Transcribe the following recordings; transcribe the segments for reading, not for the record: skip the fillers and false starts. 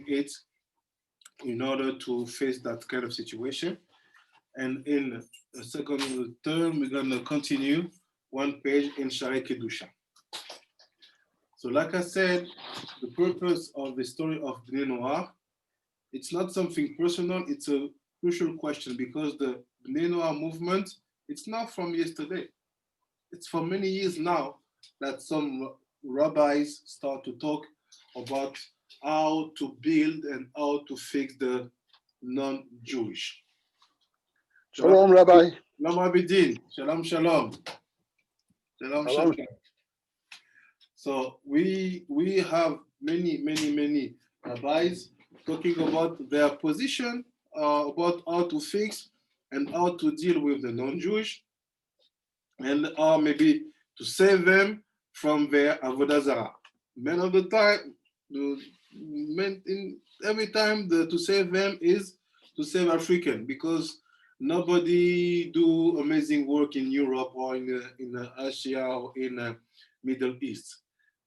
it in order to face that kind of situation. And in the second term, we're going to continue one page in Shari Kedusha. So like I said, the purpose of the story of Bnei Noah, it's not something personal, it's a crucial question because the Bnei Noah movement, it's not from yesterday. It's for many years now that some rabbis start to talk about how to build and how to fix the non-Jewish. Shalom, Rabbi. Shalom, Abidin. Shalom, shalom. Shalom, shalom. So we have many rabbis talking about their position, about how to fix and how to deal with the non-Jewish, and how maybe to save them from their avodah zarah. Many of the time, every time to save them is to save African, because nobody do amazing work in Europe or in Asia or in Middle East.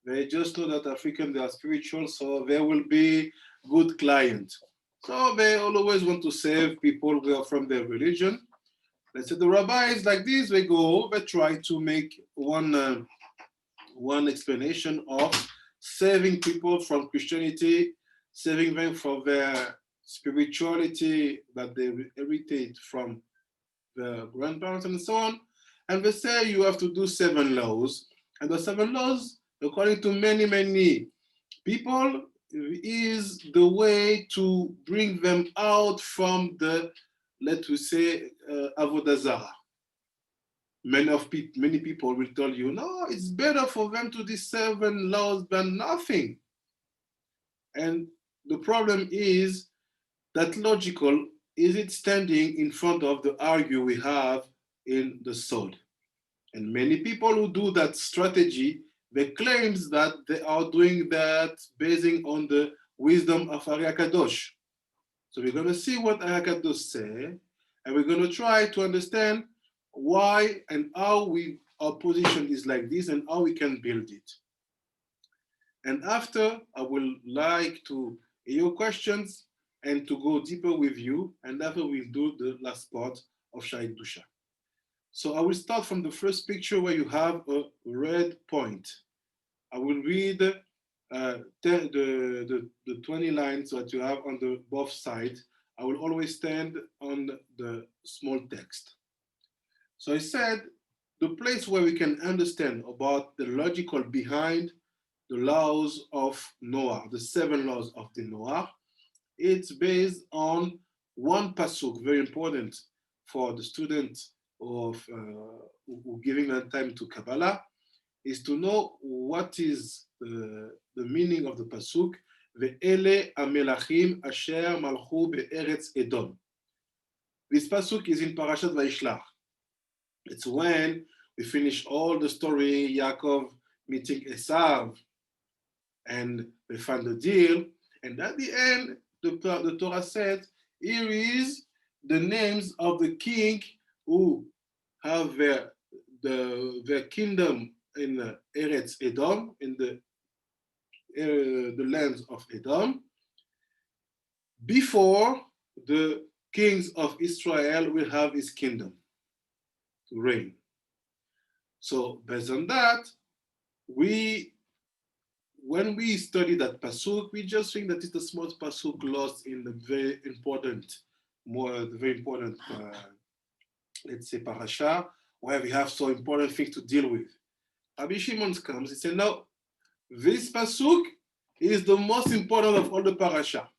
They just know that African, they are spiritual, so they will be good clients. So they always want to save people who are from their religion. Let's say the rabbis like this, they try to make one explanation of saving people from Christianity, saving them from their spirituality that they inherited from the grandparents and so on. And they say you have to do 7 laws. And the 7 laws, according to many people, is the way to bring them out from the, let us say, avodah zarah. Many people will tell you, no, it's better for them to do 7 laws than nothing. And the problem is that logical, is it standing in front of the argue we have in the sword? And many people who do that strategy, they claim that they are doing that basing on the wisdom of Ari HaKadosh. So we're going to see what Ari HaKadosh say, and we're going to try to understand why and how our position is like this and how we can build it. And after, I will like to hear your questions and to go deeper with you, and after we'll do the last part of Shai Dusha. So I will start from the first picture where you have a red point. I will read the 20 lines that you have on the both sides. I will always stand on the small text. So I said, the place where we can understand about the logical behind the laws of Noah, the 7 laws of the Noah, it's based on one pasuk, very important for the students of who giving their time to Kabbalah, is to know what is the meaning of the pasuk, ואלה המלכים אשר מלכו בארץ אדום. This pasuk is in Parashat VaYishlakh. It's when we finish all the story, Yaakov meeting Esav, and they find the deal, and at the end, the Torah said, here is the names of the king who have their kingdom in Eretz Edom, in the lands of Edom, before the kings of Israel will have his kingdom to reign. So based on that, when we study that pasuk, we just think that it's the small pasuk lost in the very important, let's say, parasha, where we have so important things to deal with. Rabbi Shimon comes, he said, no, this pasuk is the most important of all the parasha.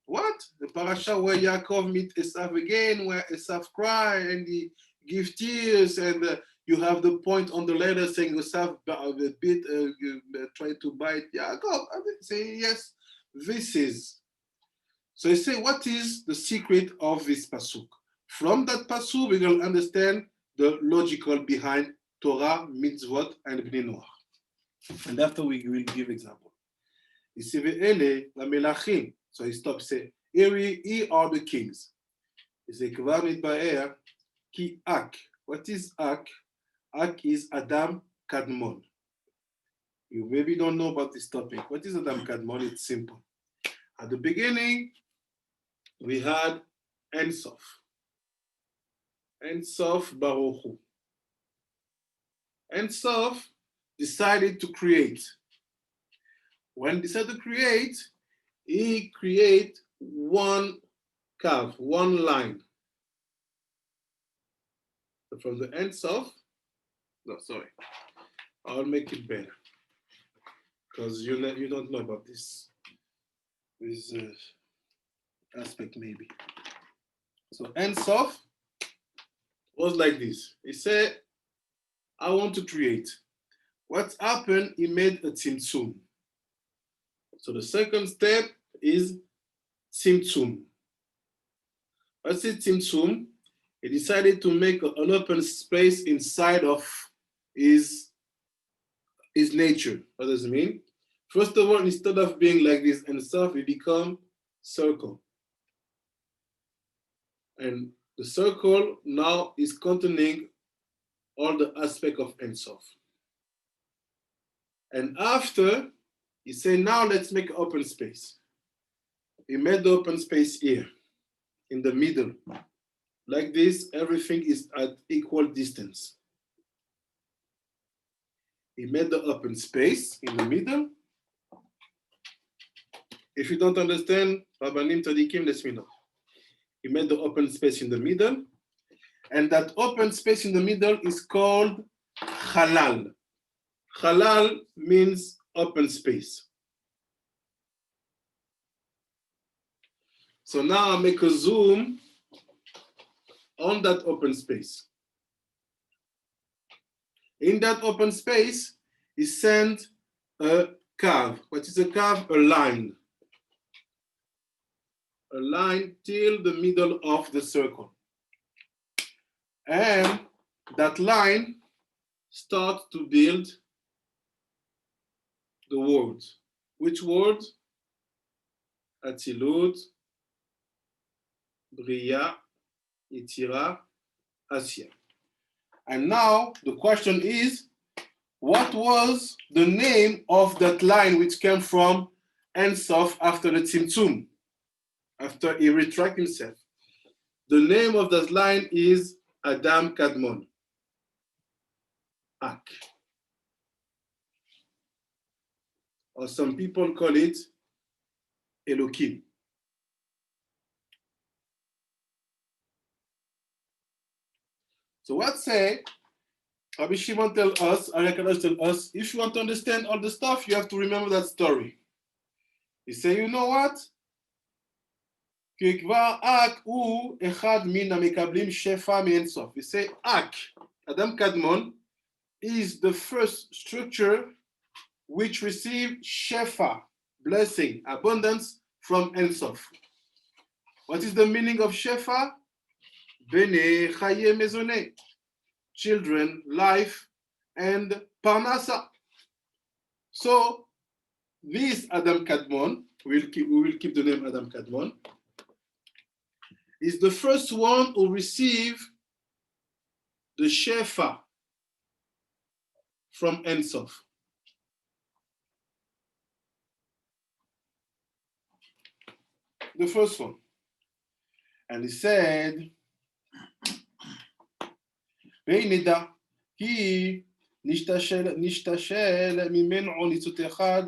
What? The parasha where Yaakov meet Esav again, where Esav cry and he give tears, and you have the point on the letter saying Esav trying to bite Yaakov. I say, yes, this is. So I say, what is the secret of this pasuk? From that pasuk, we will understand the logical behind Torah, mitzvot, and Bnei Noah. And after we will give example. You see, ואלה המלכים. So he stops, say, here are the kings. He say, כבר מתבאר כי Ak. What is Ak? Ak is Adam Kadmon. You maybe don't know about this topic. What is Adam Kadmon? It's simple. At the beginning, we had Ein Sof. Ein Sof Baruch Hu. Ein Sof decided to create. When he decided to create, he created one curve, one line. So from the Ein Sof, I'll make it better because you don't know about this aspect maybe. So Ein Sof was like this. He said, I want to create. What happened? He made a tzimtzum. So the second step is tzimtzum. What's it tzimtzum? He decided to make an open space inside of his nature. What does it mean? First of all, instead of being like this and stuff, it become circle. And the circle now is containing all the aspect of Ein Sof. And after, he said, now let's make an open space. He made the open space here, in the middle. Like this, everything is at equal distance. He made the open space in the middle. If you don't understand, Rabbanim Tzadikim, let me know. He made the open space in the middle. And that open space in the middle is called halal. Halal means open space. So now I make a zoom on that open space. In that open space, he sent a curve. What is a curve? A line. A line till the middle of the circle. And that line starts to build the words. Which words? Atzilut, Bria, Yetira, Asya. And now the question is, what was the name of that line which came from Ein Sof after the Tzimtzum, after he retracted himself? The name of that line is Adam Kadmon. Ak. Or some people call it Elokim. So what say Rabbi Shimon tell us, Ari HaKadosh tell us, if you want to understand all the stuff, you have to remember that story. He say, you know what? כי כבר אק הוא אחד מן המקבלים שפע מאין סוף. He say, Ak, Adam Kadmon, is the first structure which received shefa, blessing, abundance from Ein Sof. What is the meaning of shefa? Bnei chaye mezone, children, life, and parnasa. So this Adam Kadmon, we will keep the name Adam Kadmon, is the first one who received the shefa from Ein Sof. The first one. And he said, והנה כי נשתשל ממנו ניצות אחד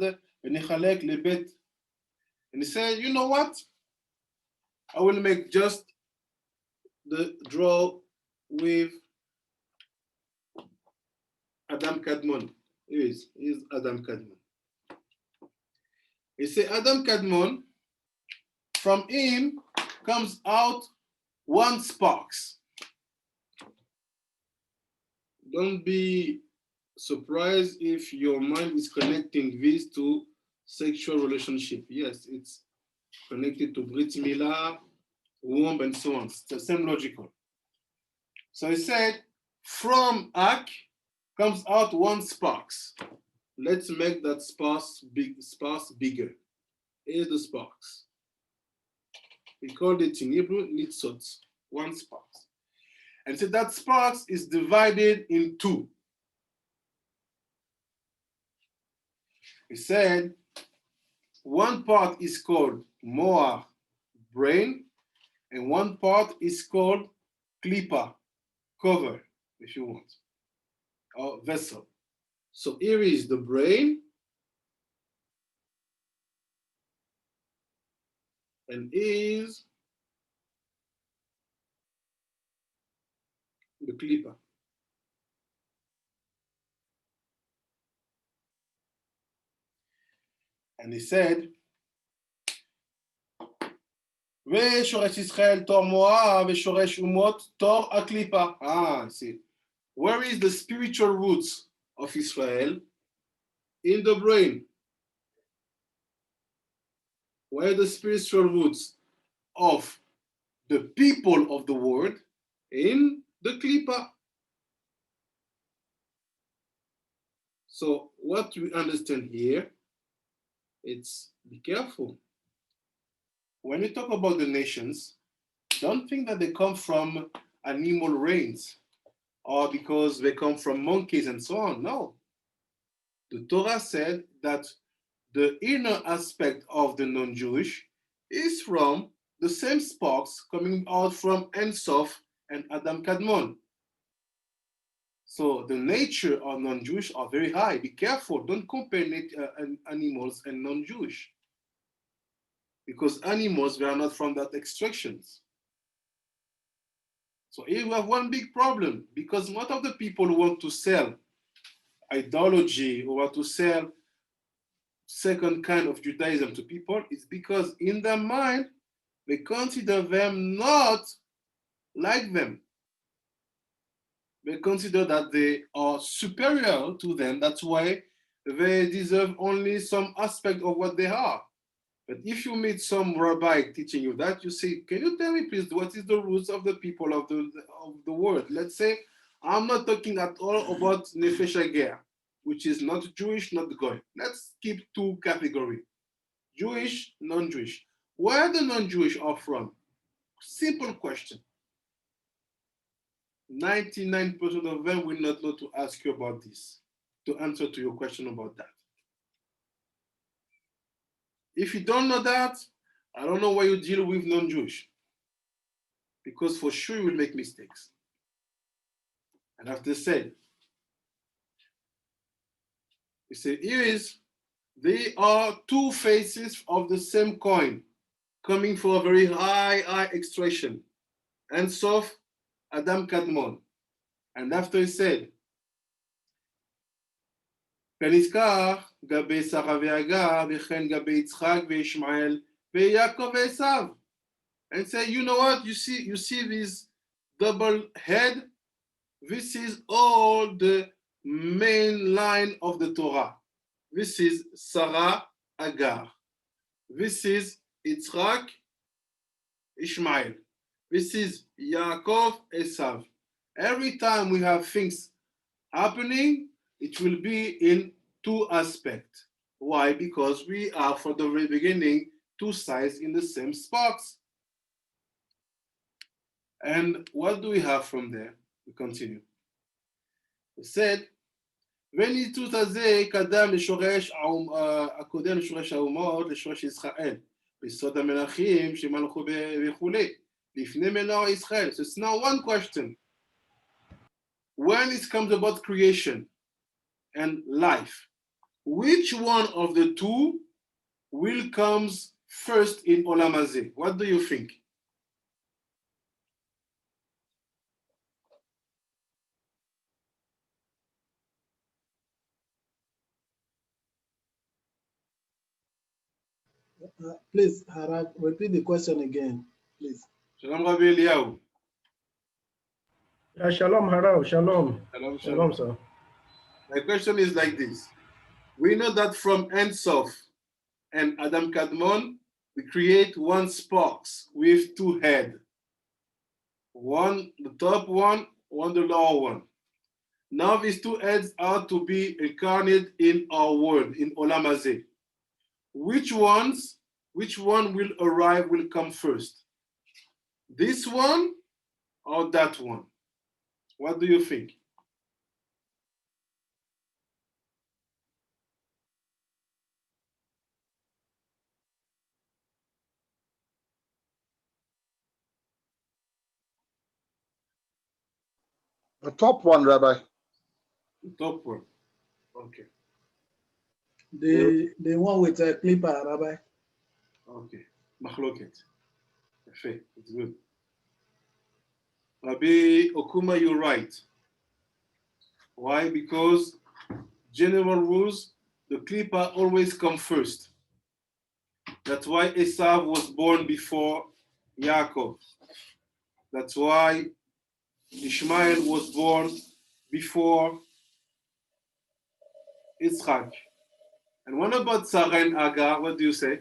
ונחלק לבית. And he said, you know what? I will make just the draw with Adam Kadmon. Here is Adam Kadmon. He said, Adam Kadmon, from him comes out one sparks. Don't be surprised if your mind is connecting this to sexual relationship. Yes, it's connected to Brit Milah, womb, and so on. It's the same logical. So he said, from Ak comes out one sparks. Let's make that sparks bigger. Here's the sparks. We called it in Hebrew nitzot, one sparks. And so that sparks is divided in two. He said, one part is called moar, brain, and one part is called klipa, cover, if you want, or vessel. So here is the brain, and is the klipa. And he said, ושורש ישראל תור מואב ושורש אומות תור הקליפה. I see. Where is the spiritual roots of Israel? In the brain. Where are the spiritual roots of the people of the world? In the klipa. So what we understand here, it's be careful. When we talk about the nations, don't think that they come from animal reigns or because they come from monkeys and so on. No. The Torah said that the inner aspect of the non-Jewish is from the same sparks coming out from Ein Sof and Adam Kadmon. So the nature of non-Jewish are very high. Be careful, don't compare animals and non-Jewish. Because animals, they are not from that extractions. So here we have one big problem, because most of the people who want to sell ideology or want to sell second kind of Judaism to people is because in their mind, they consider them not like them. They consider that they are superior to them. That's why they deserve only some aspect of what they are. But if you meet some rabbi teaching you that, you say, can you tell me please, what is the roots of the people of the world? Let's say, I'm not talking at all about Nefesh Hager, which is not Jewish, not Goy. Let's keep two categories, Jewish, non-Jewish. Where the non-Jewish are from? Simple question. 99% of them will not know to ask you about this, to answer to your question about that. If you don't know that, I don't know why you deal with non-Jewish, because for sure you will make mistakes. And after said, he said, here is, they are two faces of the same coin, coming from a very high extraction, and Sof Adam Kadmon. And after he said, ונזכר גבי שרה והגר, וכן גבי יצחק וישמעאל ויעקב ועשיו. And say, you know what, you see this double head? This is all the main line of the Torah. This is Sarah, Agar. This is Yitzhak, Ishmael. This is Yaakov, Esav. Every time we have things happening, it will be in two aspects. Why? Because we are, from the very beginning, two sides in the same sparks. And what do we have from there? We continue. He said, וניתות הזה קדם לשורש הקודם לשורש האומות, לשורש ישראל, ביסוד המלכים שמלכו וכולי, לפני מנוע ישראל. So it's now one question. When it comes about creation and life, which one of the two will comes first in Olam Hazeh? What do you think? Please, Harav, repeat the question again, please. Shalom Rabbi Eliyahu. Shalom, Harav. Shalom. Shalom. Sir. My question is like this. We know that from Ein Sof and Adam Kadmon, we create one sparks with two heads. One, the top one the lower one. Now these two heads are to be incarnate in our world, in Olam Hazeh. Which one will arrive, will come first? This one or that one? What do you think? The top one, Rabbi. The top one. Okay. The one with a clipper, Rabbi. Okay. Machloket. Yafé. It's good. Rabbi Okuma, you're right. Why? Because general rules, the clipper always come first. That's why Esav was born before Yaakov. That's why Ishmael was born before Yitzchak. And what about Sarah and Agar? What do you say?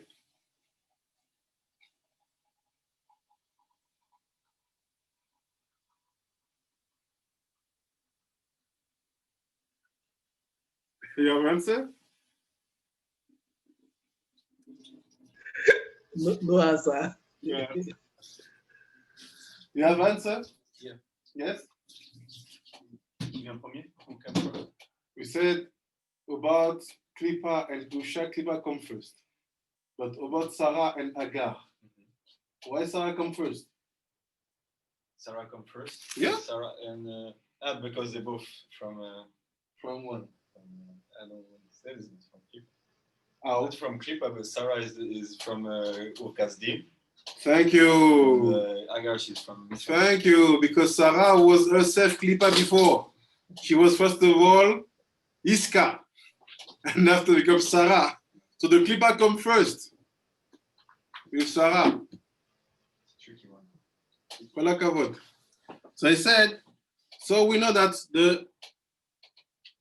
You have an answer? No answer. Yeah. You have an answer? Yeah. Yes? Qui vient premier? Okay. We said about Klippa and Dusha, Klippa come first. But about Sarah and Agar, why Sarah come first? Sarah come first. Yeah. Sarah and because they're both from From one. I don't want to say this, it's from Klippa. Oh, Not from Klippa, but Sarah is from Urkazdim. thank you. And, Agar, she's from Mitzrayim. Thank you, because Sarah was herself Klippa before. She was first of all Iska, and after become Sarah. So the Klippa come first with Sarah. Tricky one. Kol hakavod. So I said, so we know that the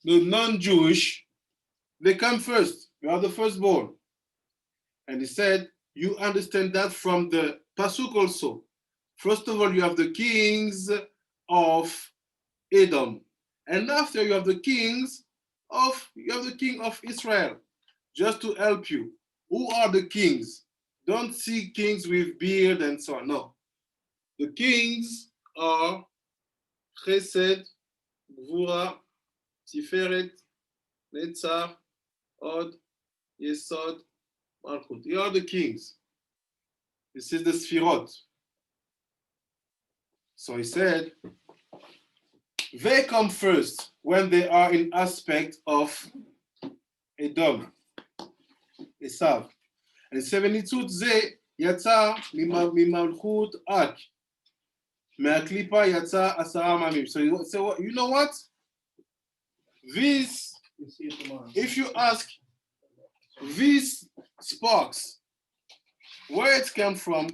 non-Jewish, they come first. We are the firstborn. And he said, you understand that from the Pasuk also. First of all, you have the kings of Edom. And after you have the king of Israel. Just to help you. Who are the kings? Don't see kings with beard and so on. No. The kings are Chesed, Gvura, Tiferet, Netzach, Od, Yesod, Malchut. They are the kings. This is the Sfirot. So he said, they come first when they are in aspect of Edom, Esav. And 72 ze yatsa mimalchut ak. Me'aklipa yatsa asara mamim. So you know what? This, if you ask these sparks, where it came from,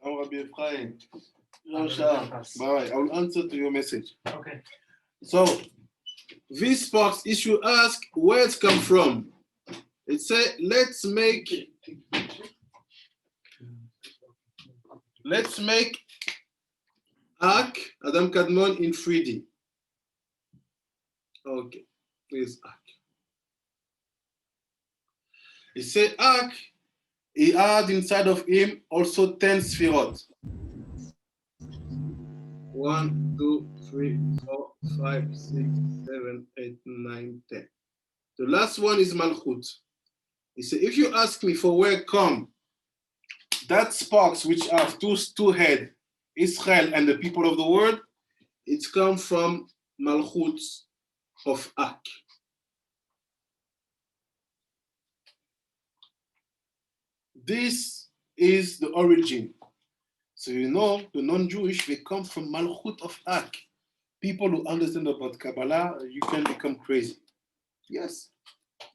Rabbi Ephraim, I will answer to your message. Okay. So, these sparks, if you ask where it come from, it say, let's make Ak, Adam Kadmon in 3D. Okay, please Ak. He said Ak, he had inside of him also 10 sphirot. 1, 2, 3, 4, 5, 6, 7, 8, 9, 10. The last one is Malchut. He said, if you ask me for where come that sparks which have two heads, Israel and the people of the world, it's come from Malchut of Ak. This is the origin. So you know, the non-Jewish, they come from Malchut of Ak. People who understand about Kabbalah, you can become crazy. Yes,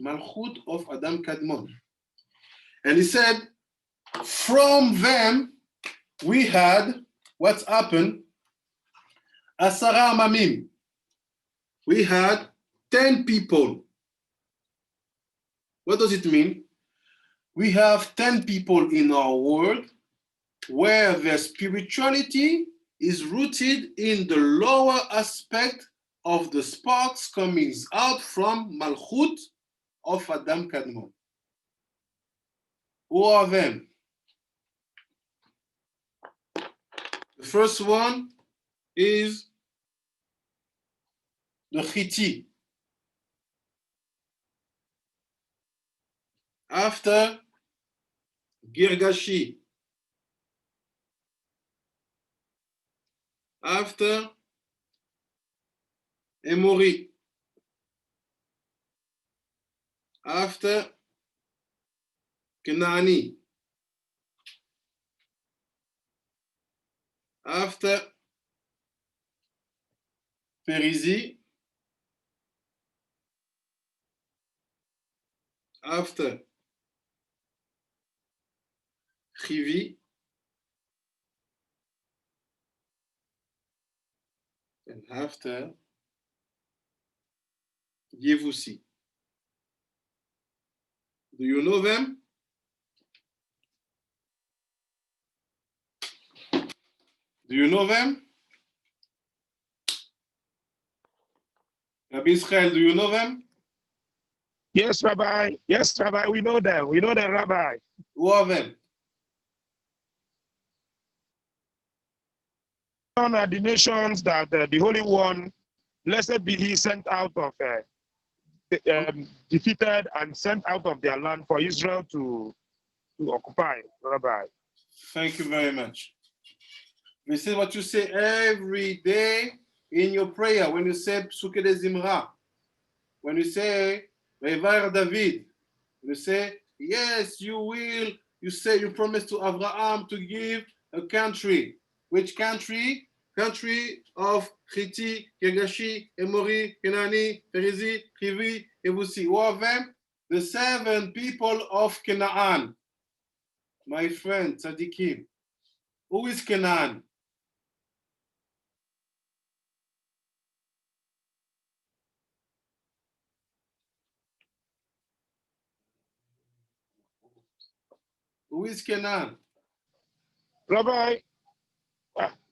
Malchut of Adam Kadmon. And he said, from them, we had, what's happened? Asara Mamim. We had 10 people. What does it mean? We have 10 people in our world where their spirituality is rooted in the lower aspect of the sparks coming out from Malchut of Adam Kadmon. Who are them? The first one is the Chiti. After Girgashi. After Emori. After Kenani. After Perizi. After Chivi. And after Yevusi. Do you know them? Do you know them? Rabbi Israel, do you know them? Yes, Rabbi. Yes, Rabbi. We know them. We know them, Rabbi. Who are them? One are the nations that the Holy One, blessed be He, sent out of, defeated and sent out of their land for Israel to occupy, Rabbi. Thank you very much. This is what you say every day in your prayer when you say Psuke de Zimra. When you say Revair David, you say, yes, you will. You say you promise to Abraham to give a country. Which country? Country of Chiti, Girgashi, Emori, Kenani, Perizi, Chivi, Yevusi. Who are them? The 7 people of Canaan. My friend, Tzadikim. Who is Canaan? Who is Canaan? Rabbi,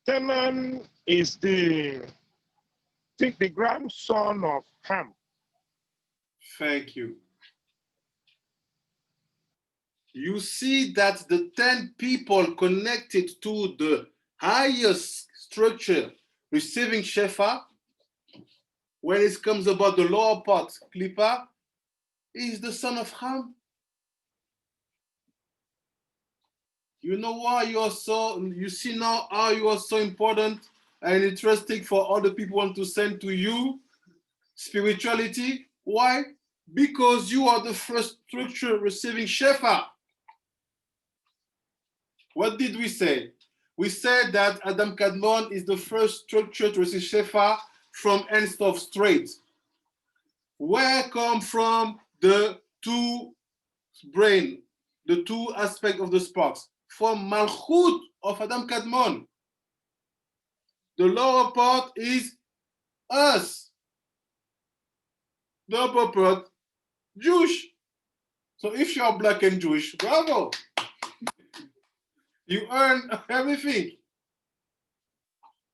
Canaan is the grandson of Ham. Thank you. You see that the 10 people connected to the highest structure receiving Shefa, when it comes about the lower part, Klippa, is the son of Ham. You know why you see now how you are so important and interesting for other people want to send to you spirituality. Why? Because you are the first structure receiving Shefa. What did we say? We said that Adam Kadmon is the first structure to receive Shefa from Ein Sof straight. Where come from the 2 brain, the 2 aspects of the sparks? From Malchut of Adam Kadmon. The lower part is us. The upper part, Jewish. So if you are black and Jewish, bravo. You earn everything.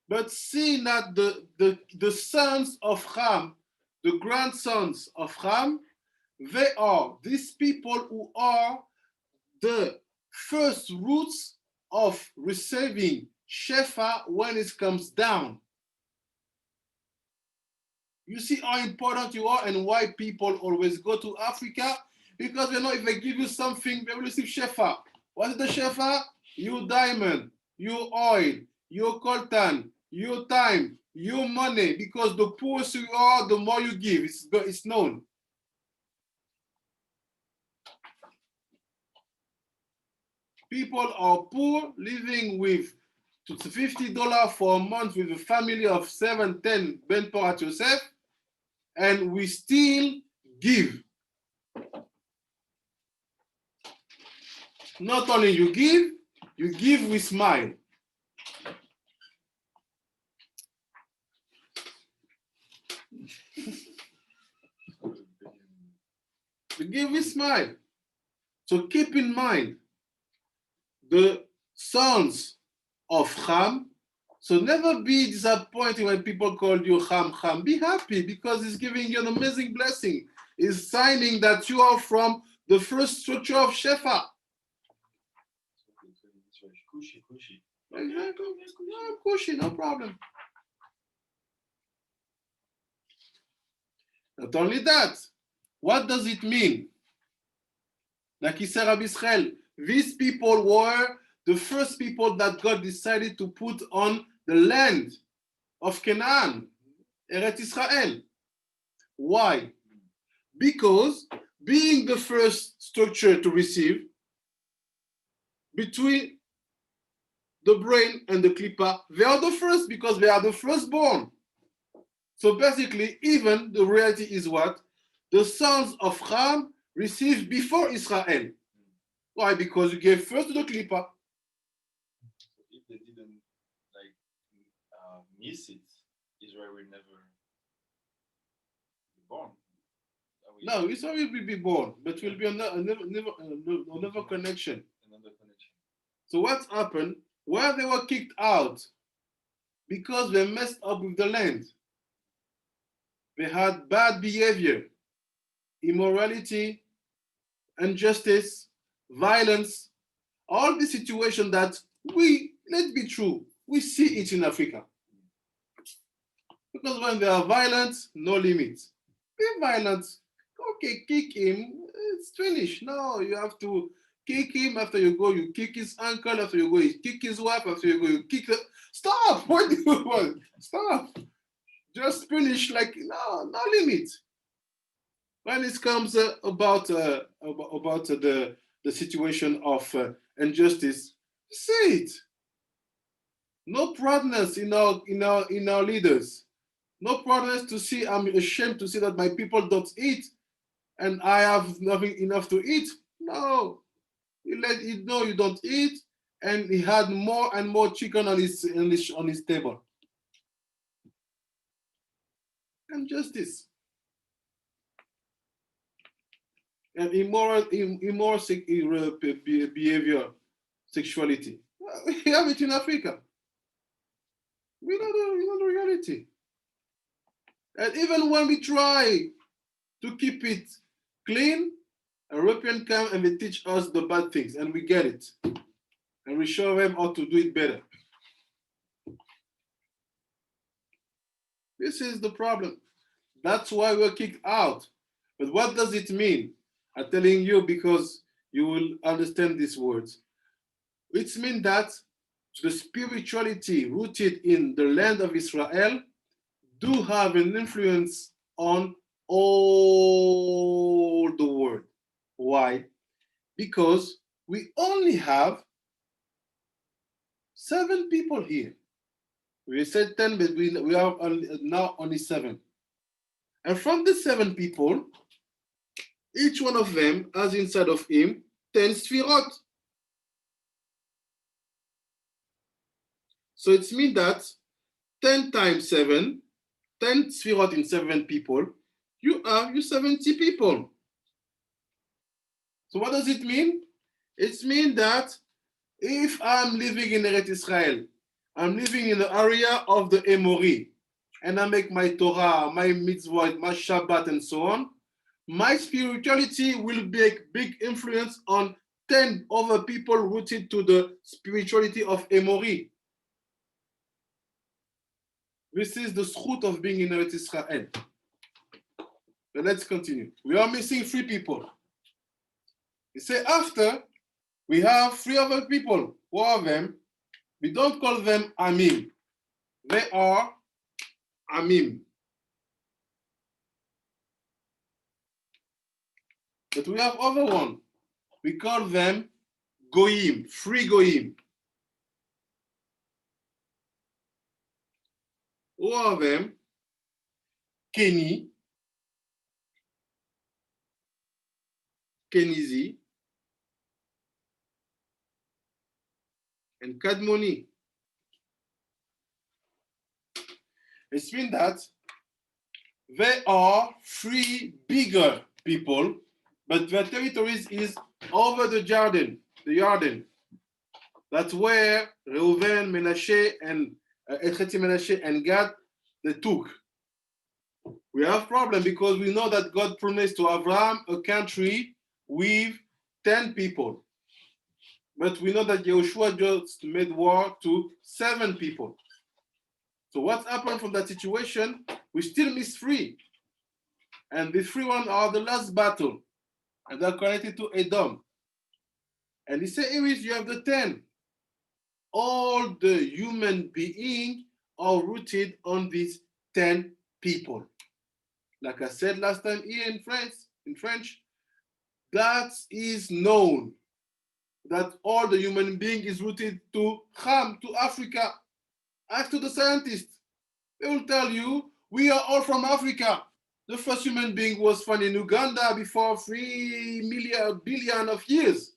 But see that the sons of Ham, the grandsons of Ham, they are these people who are the first roots of receiving Shefa when it comes down. You see how important you are and why people always go to Africa? Because they know if they give you something, they will receive Shefa. What is the Shefa? Your diamond, your oil, your coltan, your time, your money. Because the poorer you are, the more you give. It's known. People are poor, living with $50 for a month with a family of 7, 10 Ben Porat Yosef, and we still give. Not only you give with smile. You give with smile. So keep in mind the sons of Ham. So never be disappointed when people call you Ham. Be happy because it's giving you an amazing blessing. It's signing that you are from the first structure of Shefa. Exactly. No, Kushi, no problem. Not only that, what does it mean? Like he said, Rabbi Israel, these people were the first people that God decided to put on the land of Canaan. Eretz Israel. Why? Because being the first structure to receive, between the brain and the klipa, they are the first because they are the firstborn. So basically, even the reality is what? The sons of Ham received before Israel. Why? Because you gave first to the klipa. If they didn't miss it, Israel will never be born. No, Israel will be born, but will be another connection. Another connection. So what happened? Where they were kicked out because they messed up with the land. They had bad behavior, immorality, injustice, violence, all the situation that let's be true, we see it in Africa. Because when they are violent, no limit. Be violent, okay, kick him, it's finished. No, you have to kick him. After you go, you kick his uncle. After you go, you kick his wife. After you go, you kick the... Stop! What do you want? Stop! Just finish no limit. When it comes about the situation of injustice, say it. No proudness in our leaders. No proudness to see. I'm ashamed to see that my people don't eat, and I have nothing enough to eat. No, you let it know you don't eat, and he had more and more chicken on his table. Injustice. And immoral behavior, sexuality. We have it in Africa. We know the reality. And even when we try to keep it clean, Europeans come and they teach us the bad things, and we get it. And we show them how to do it better. This is the problem. That's why we're kicked out. But what does it mean? I'm telling you because you will understand these words. It means that the spirituality rooted in the land of Israel do have an influence on all the world. Why? Because we only have 7 people here. We said 10, but we have now only 7. And from the 7 people, each one of them has inside of him 10 sfirot. So it means that 10 times 7, 10 sfirot in 7 people, you have 70 people. So what does it mean? It means that if I'm living in Eretz Israel, I'm living in the area of the Emori, and I make my Torah, my mitzvot, my Shabbat, and so on, my spirituality will make big influence on 10 other people rooted to the spirituality of Emori. This is the zchut of being in Eretz Israel. But let's continue. We are missing 3 people. You say after, we have 3 other people. Who are them? We don't call them Amim. They are Amim. But we have other one. We call them Goyim, 3 Goyim. Who are them? Keni, Kenizi, and Kadmoni. It means that they are 3 bigger people, but their territories is over the Jordan, That's where Reuven, Menashe, and Echeti Menashe and Gad, they took. We have problem because we know that God promised to Abraham a country with 10 people. But we know that Yehoshua just made war to 7 people. So what happened from that situation? We still miss 3. And the 3 ones are the last battle. And they're connected to Edom. And he said, here is, you have the 10. All the human beings are rooted on these 10 people. Like I said last time here in French, that is known, that all the human being is rooted to Ham, to Africa. Ask to the scientists. They will tell you, we are all from Africa. The first human being was found in Uganda before 3 billion of years.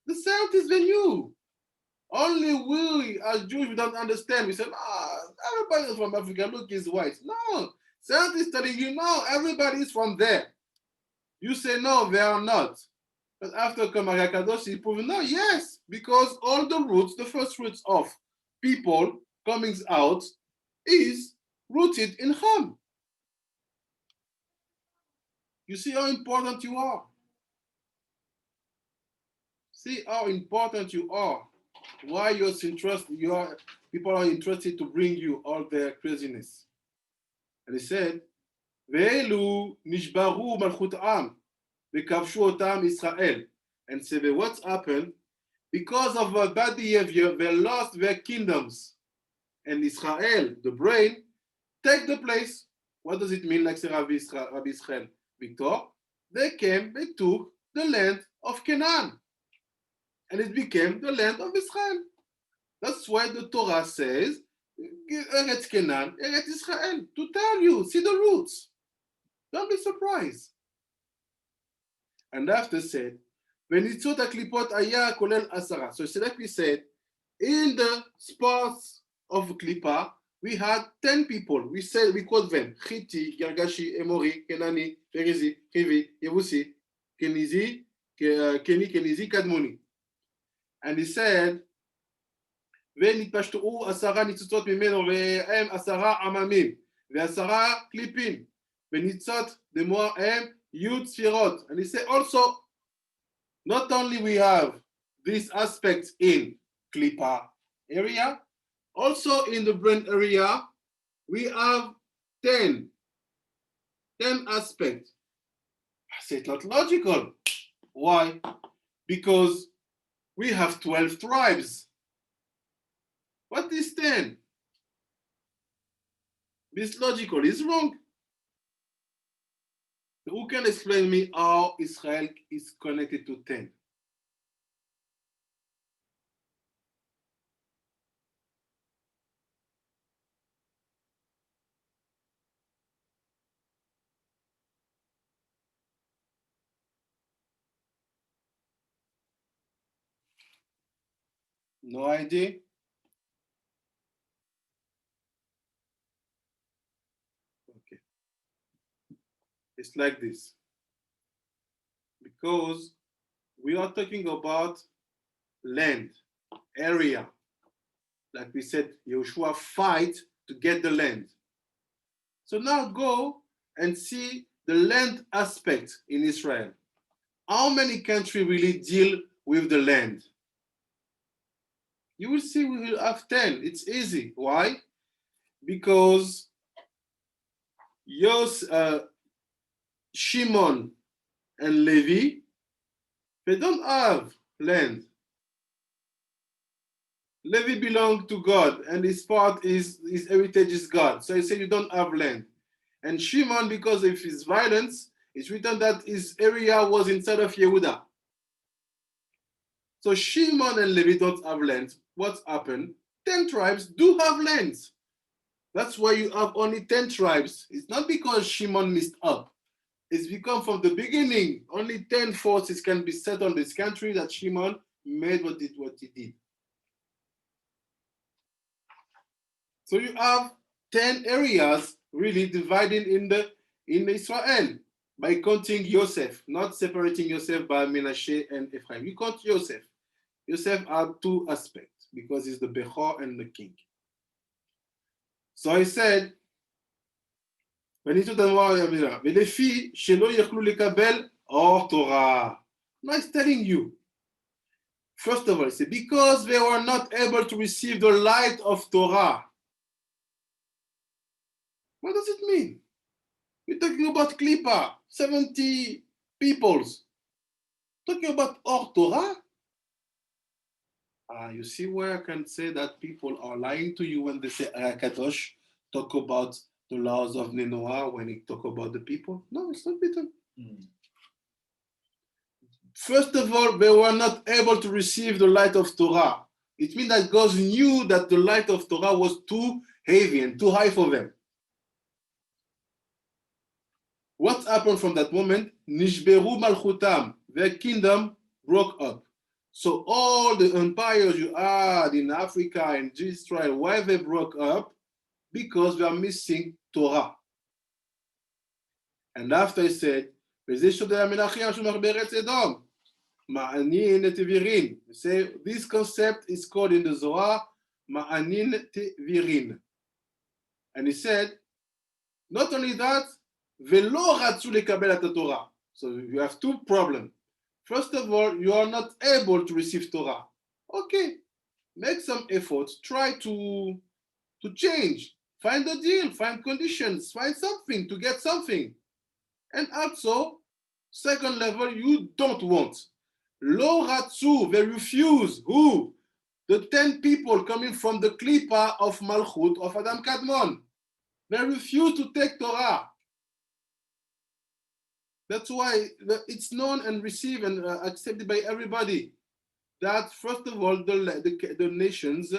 The scientists, they knew. Only we as Jews, we don't understand. We say, everybody is from Africa. Look, he's white. No, scientists telling you, no, everybody is from there. You say, no, they are not. But after Ari HaKadosh, he proved, no, yes, because all the roots, the first roots of people coming out is rooted in Ham. You see how important you are. See how important you are. Why people are interested to bring you all their craziness. And he said, ואלו נשברו מלכות עם וכבשו אותם ישראל. And say, what's happened? Because of a bad behavior, they lost their kingdoms. And Israel, the brain, take the place. What does it mean, like say Rabbi Israel Victor? They took the land of Canaan. And it became the land of Israel. That's why the Torah says, Eretz Canaan, Eretz Israel, to tell you, see the roots. Don't be surprised. And after said, וניצות הקליפות היה כולל 10. So like we said, in the spots of Klippa, we had 10 people. We called them Chiti, Girgashi, Emori, Kenani, Perizi, Hivi, Yevusi, Kenizi, Kadmoni. And he said, ונתפשטו 10 ניצוצות ממנו והם 10 עממים ו10 קליפים וניצות דמוע הם י' ספירות. And he said also, not only we have these aspects in Klippa area, also in the brain area, we have 10 aspects. I say it's not logical. Why? Because we have 12 tribes. What is 10? This logical is wrong. Who can explain me how Israel is connected to 10? No idea? Okay. It's like this. Because we are talking about land, area. Like we said, Yehoshua fight to get the land. So now go and see the land aspect in Israel. How many countries really deal with the land? You will see we will have 10. It's easy. Why? Because Shimon and Levi, they don't have land. Levi belonged to God, and his heritage is God. So he said you don't have land. And Shimon, because of his violence, it's written that his area was inside of Yehuda. So Shimon and Levi don't have land. What's happened? 10 tribes do have lands. That's why you have only 10 tribes. It's not because Shimon messed up. It's because from the beginning, only 10 forces can be set on this country that Shimon made what he did. So you have 10 areas really divided in Israel by counting Yosef, not separating Yosef by Menashe and Ephraim. You count Yosef. Yosef had 2 aspects because he's the Bechor and the king. So I said, ולפי שלא יכלו לקבל אור תורה. Now he's telling you. First of all, he said, because they were not able to receive the light of Torah. What does it mean? We're talking about Klippa, 70 peoples. Talking about Or Torah? You see where I can say that people are lying to you when they say Ari HaKadosh talk about the laws of Bnei Noah when he talk about the people? No, it's not written. First of all, they were not able to receive the light of Torah. It means that God knew that the light of Torah was too heavy and too high for them. What happened from that moment? Nishberu malchutam, their kingdom broke up. So all the empires you had in Africa and Israel, why they broke up? Because they are missing Torah. And after he said, say, this concept is called in the Zohar, Ma'anin Tevirin. And he said, not only that, Velo ratzu lekabel et Torah. So you have two problems. First of all, you are not able to receive Torah. Okay, make some efforts, try to change, find a deal, find conditions, find something to get something. And also, second level, you don't want. Lo ratzu, they refuse. Who? The 10 people coming from the klipa of Malchut of Adam Kadmon. They refuse to take Torah. That's why it's known and received and accepted by everybody that, first of all, the nations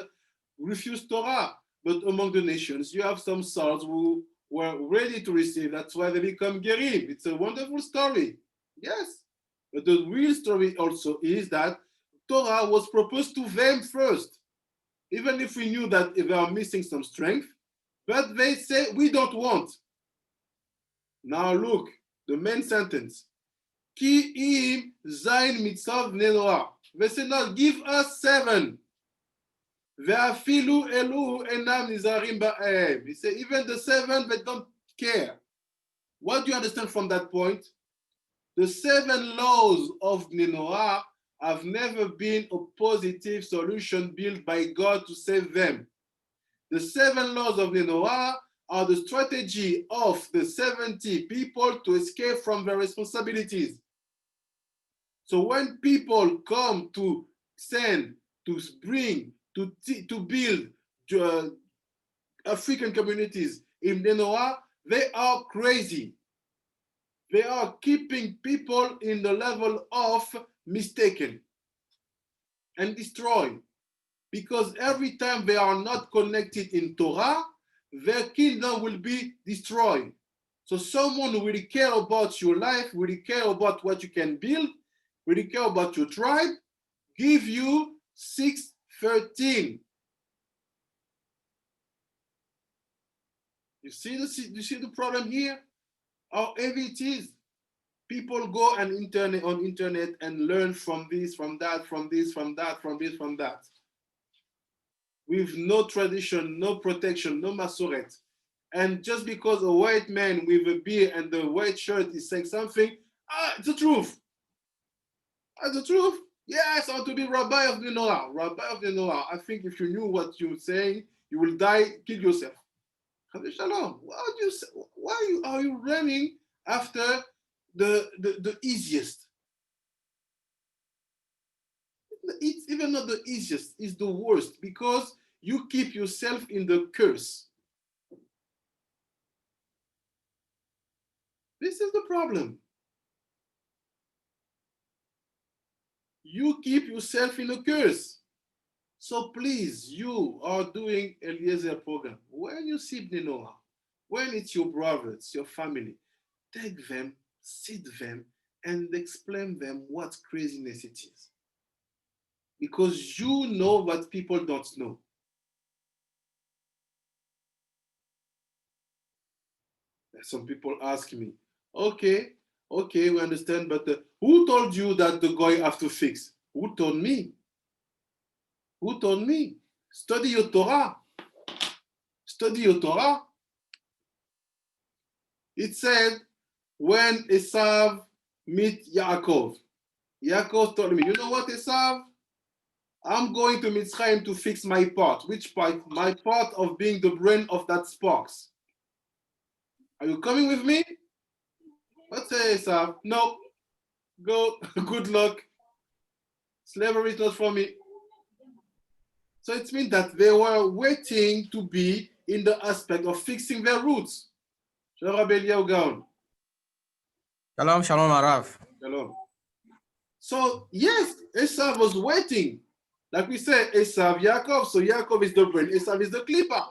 refuse Torah. But among the nations, you have some souls who were ready to receive. That's why they become Gerim. It's a wonderful story. Yes. But the real story also is that Torah was proposed to them first. Even if we knew that they are missing some strength, but they say, we don't want. Now look, the main sentence. Ki im zayin mitzav Bnei Noah. They say, no, give us 7. Ve'afilu elu enam nizarim ba'em. He say, even the 7, they don't care. What do you understand from that point? The 7 laws of Bnei Noah have never been a positive solution built by God to save them. The 7 laws of Bnei Noah are the strategy of the 70 people to escape from their responsibilities. So when people come to send, to bring, to build African communities in Bnei Noah, they are crazy. They are keeping people in the level of mistaken and destroy. Because every time they are not connected in Torah, their kingdom will be destroyed. So someone who really care about your life, really care about what you can build, really care about your tribe, give you 6:13. You see the problem here? How heavy it is. People go on internet and learn from this, from that, from this, from that, from this, from that. With no tradition, no protection, no masoret. And just because a white man with a beard and the white shirt is saying something, it's the truth. That's the truth. Yes, I want to be Rabbi of Bnei Noah. Rabbi of Bnei Noah. I think if you knew what you're saying, you will die, kill yourself. Shalom. Why are you running after the easiest? It's even not the easiest, it's the worst, because you keep yourself in the curse. This is the problem. You keep yourself in a curse. So please, you are doing Eliezer program. When you see Bnei Noah, when it's your brothers, your family, take them, sit them, and explain them what craziness it is. Because you know what people don't know. Some people ask me, okay, we understand, but who told you that the guy have to fix? Who told me? Who told me? Study your Torah. Study your Torah. It said, when Esav meet Yaakov, Yaakov told me, you know what, Esav? I'm going to Mitzrayim to fix my part. Which part? My part of being the brain of that sparks. Are you coming with me? Let's say, Esav, no. Go, good luck. Slavery is not for me. So it means that they were waiting to be in the aspect of fixing their roots. Shalom, Rabbi Eliyahu Gaon. Shalom, shalom, Arav. Shalom. So yes, Esav was waiting. Like we said, Esav, Yaakov. So Yaakov is the brain, Esav is the clipper.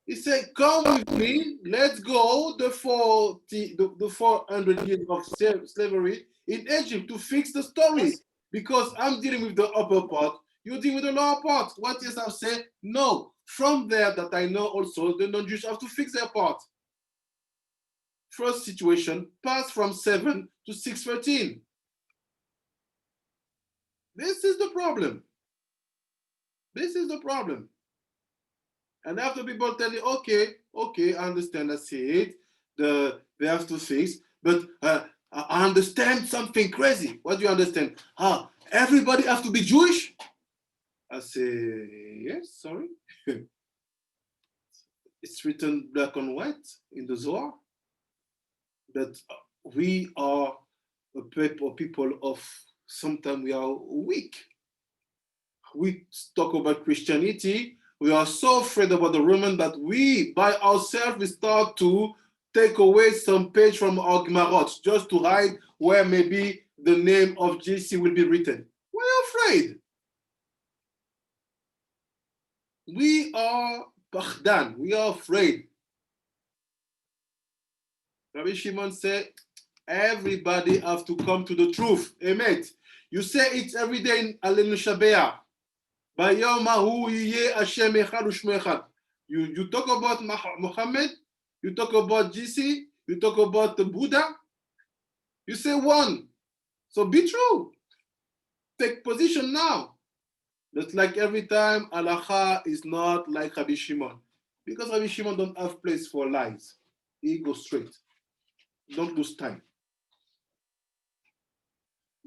He said, come with me, let's go the 400 years of slavery in Egypt to fix the story. Because I'm dealing with the upper part, you deal with the lower part. What Esav said? No. From there that I know also the non-Jews have to fix their part. First situation, pass from 7 to 613. This is the problem. This is the problem. And after people tell you, okay, I understand, I see it, they have to fix, but I understand something crazy. What do you understand? Everybody have to be Jewish? I say, yes, sorry. It's written black and white in the Zohar that we are a people of, sometimes we are weak. We talk about Christianity, we are so afraid about the Roman that we, by ourselves, we start to take away some page from our Gemarot just to hide where maybe the name of JC will be written. We're afraid. We are pachdan, we are afraid. Rabbi Shimon said, everybody have to come to the truth. Emet. You say it every day in Alenu Shabeah. You talk about Muhammad, you talk about GC, you talk about the Buddha, you say one. So be true. Take position now. Just like every time, Halacha is not like Rabbi Shimon. Because Rabbi Shimon don't have place for lies. He goes straight. Don't lose time.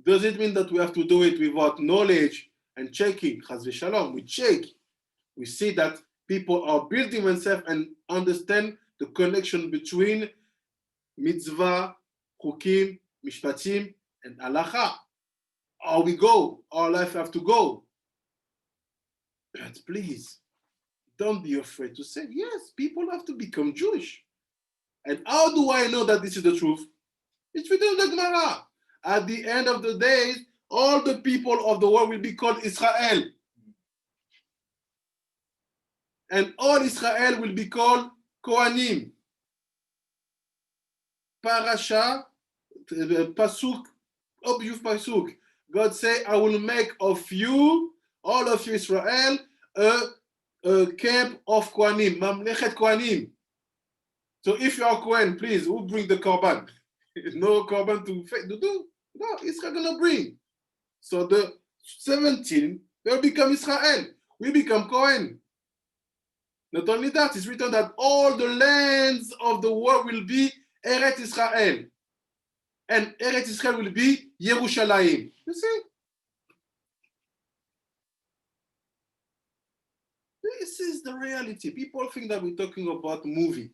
Does it mean that we have to do it without knowledge and checking? Chas v'shalom, we check. We see that people are building themselves and understand the connection between mitzvah, chukim, mishpatim, and halacha. How we go, our life have to go. But please, don't be afraid to say, yes, people have to become Jewish. And how do I know that this is the truth? It's written in the Gemara. At the end of the days, all the people of the world will be called Israel. And all Israel will be called Kohanim. Parasha, Pasuk, obvious Pasuk. God say, I will make of you, all of you Israel, a camp of Kohanim, Mamlechet Kohanim. So if you are Kohen, please, who bring the Korban? No Korban to do. No, Israel gonna bring. So the 17, they'll become Israel. We become Kohen. Not only that, it's written that all the lands of the world will be Eretz Israel. And Eretz Israel will be Yerushalayim. You see? This is the reality. People think that we're talking about movie,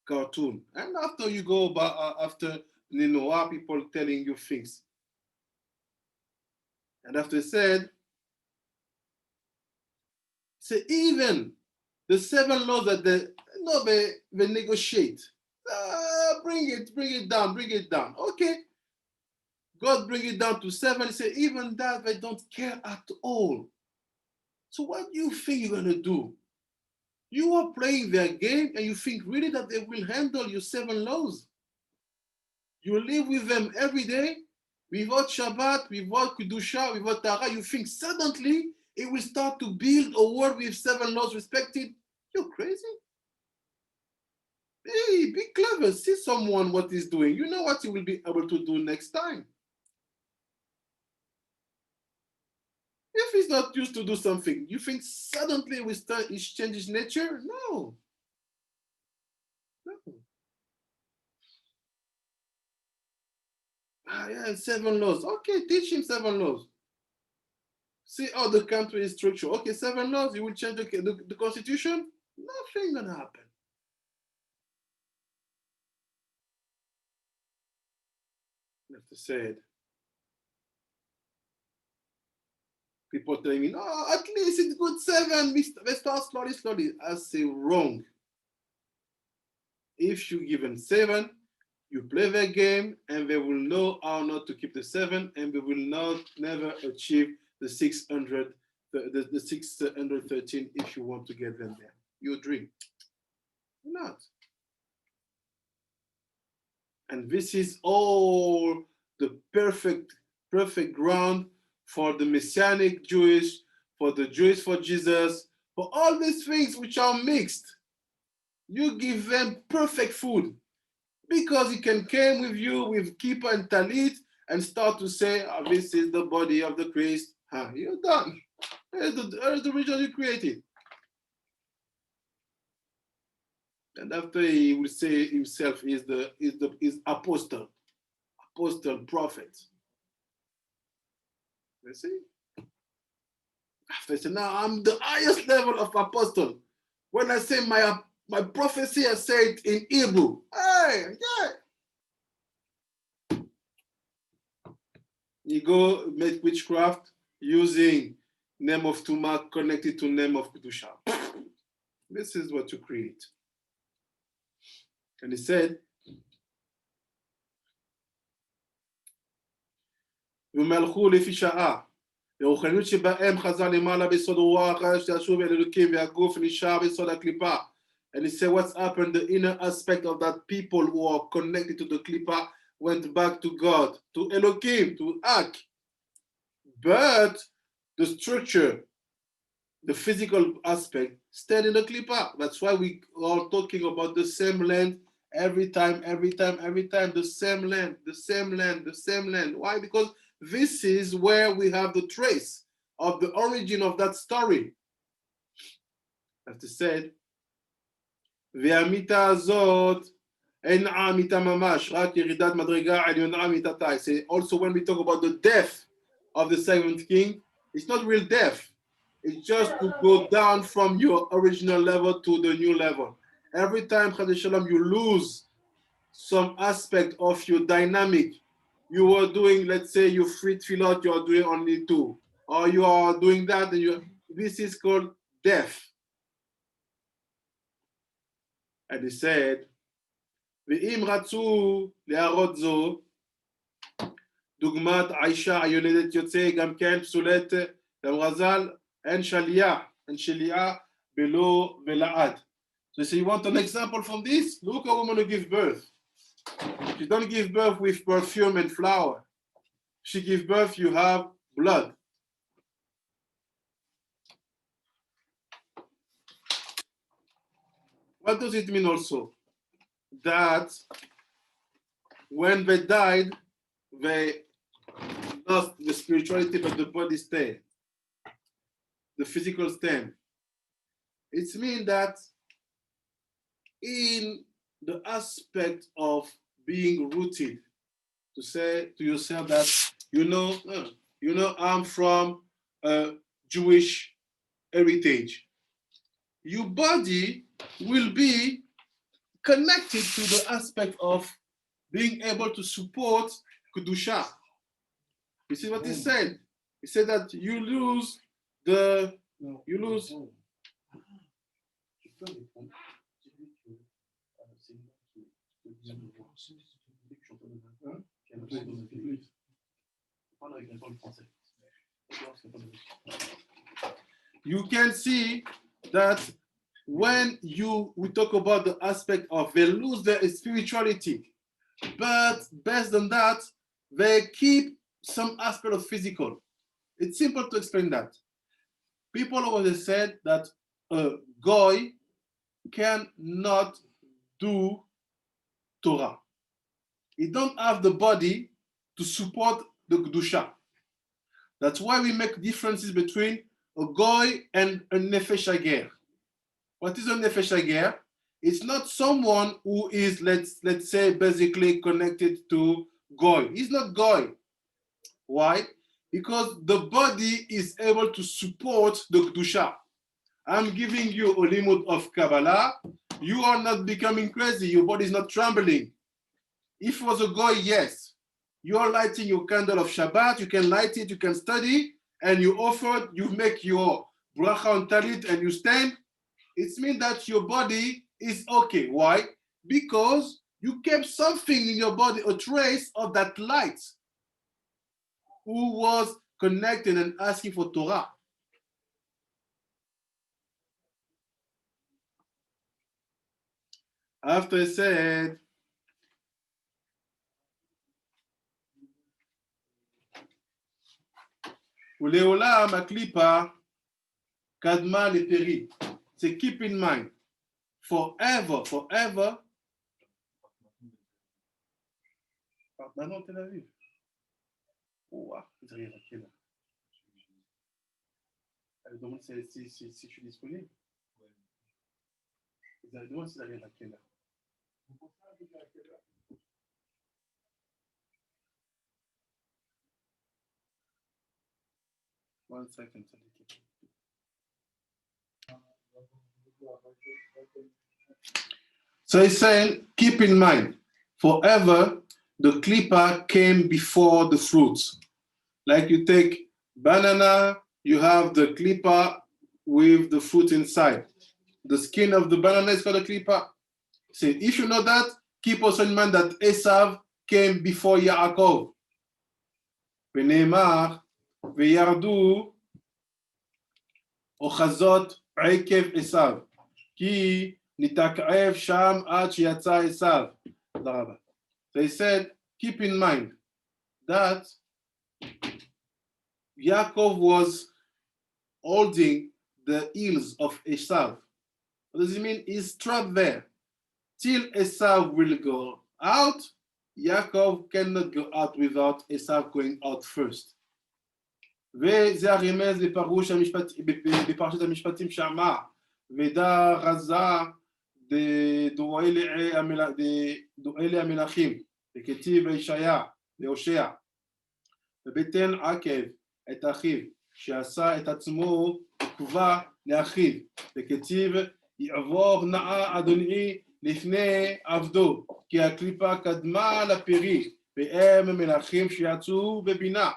cartoon. And after you go after Bnei Noah, people telling you things. And after he said, even the 7 laws that they negotiate. Bring it down. Okay. God bring it down to 7. He said, even that they don't care at all. So what do you think you're going to do? You are playing their game and you think really that they will handle your 7 laws? You live with them every day, without Shabbat, without Kedusha, without Tara. You think suddenly it will start to build a world with 7 laws respected? You're crazy. Hey, be clever. See someone what he's doing. You know what he will be able to do next time. If he's not used to do something, you think suddenly he changes nature? No. Yeah, 7 laws. Okay, teach him 7 laws. See how the country is structured. Okay, 7 laws. You will change the constitution? Nothing gonna happen. I have to say it. People telling me, no, at least it's good 7. We start slowly. I say wrong. If you give them 7, you play their game, and they will know how not to keep the 7, and they will never achieve the 600, the 613 if you want to get them there. You dream. Not. And this is all the perfect ground for the Messianic Jewish, for the Jewish for Jesus, for all these things which are mixed. You give them perfect food, because he can come with you with kippah and talit and start to say, oh, this is the body of the Christ. You're done. There's the religion you created. And after he will say himself is apostle, prophet. You see? After he said, now I'm the highest level of apostle. When I say my prophecy, I say it in Hebrew. Hey, yeah. You go make witchcraft using name of Tuma connected to name of Kedusha. This is what you create. And he said, ומלכו לפי שעה, והרוחניות שבהם חזר למעלה ביסוד רוח, שישוב אל אלוקים והגוף נשאר ביסוד הקליפה. And he said, what's happened? The inner aspect of that people who are connected to the klipa went back to God, to Elohim, to Ak. But the structure, the physical aspect, stayed in the klipa. That's why we are talking about the same land every time, the same land. Why? Because this is where we have the trace of the origin of that story. As they said, והמיתה הזאת אינה מיתה ממש, רק ירידת מדרגה עליונה מיתתה. Say also when we talk about the death of the seventh king, it's not real death. It's just to go down from your original level to the new level. Every time, Chas Shalom, you lose some aspect of your dynamic. You were doing, let's say, you free tefillot, you are doing only 2, or you are doing that, and this is called death. And he said, ואם רצו להראות זו, דוגמת האישה היולדת יוצא גם כן פסולת, למרזל, אין שלייה בלא ולעד. So you want an example from this? Look at a woman who gives birth. She don't give birth with perfume and flower. She gives birth, you have blood. What does it mean also? That when they died, they lost the spirituality, but the body stayed. The physical stayed. It means that in the aspect of being rooted, to say to yourself that, you know, I'm from a Jewish heritage. Your body will be connected to the aspect of being able to support Kedusha. You see what he said? He said that you lose. You can see that when we talk about the aspect of they lose their spirituality, but based on that, they keep some aspect of physical. It's simple to explain that. People always said that a goy cannot do Torah. He don't have the body to support the Kedusha. That's why we make differences between a goy and a nefesh hager. What is a nefesh hager? It's not someone who is, let's say, basically connected to goy. He's not goy. Why? Because the body is able to support the Kedusha. I'm giving you a limud of Kabbalah. You are not becoming crazy. Your body is not trembling. If it was a goy, yes. You are lighting your candle of Shabbat. You can light it. You can study. and you offered, you make your bracha on talit and you stand, it means that your body is okay. Why? Because you kept something in your body, a trace of that light who was connected and asking for Torah. After he said, ולעולם הקליפה קדמה לפרי. So keep in mind, forever. Maintenant, Tel Aviv. Oh, vous avez raqué là. Elle demande si je suis disponible. Vous avez demandé si vous avez raqué là. 1 second. So he's saying, keep in mind, forever the klippa came before the fruits. Like you take banana, you have the klippa with the fruit inside. The skin of the banana is called a klippa. So if you know that, keep also in mind that Esav came before Yaakov. ונאמר, וירדו אוחזות עקב עשיו, כי נתעכב שם עד שיצא עשיו. תודה רבה. They said, keep in mind that Yaakov was holding the heels of Esav. What does it mean? He's trapped there. Till Esav will go out, Yaakov cannot go out without Esav going out first. וזה הרמז בפרשת המשפטים שאמר, ודע רזה דואלי המלכים, וכתיב ישעיה, להושע, ובתן עקב את אחיו, שעשה את עצמו עקבה לאחיו, וכתיב יעבור נאה אדוני לפני עבדו, כי הקליפה קדמה לפרי, והם מלכים שיצאו בבינה,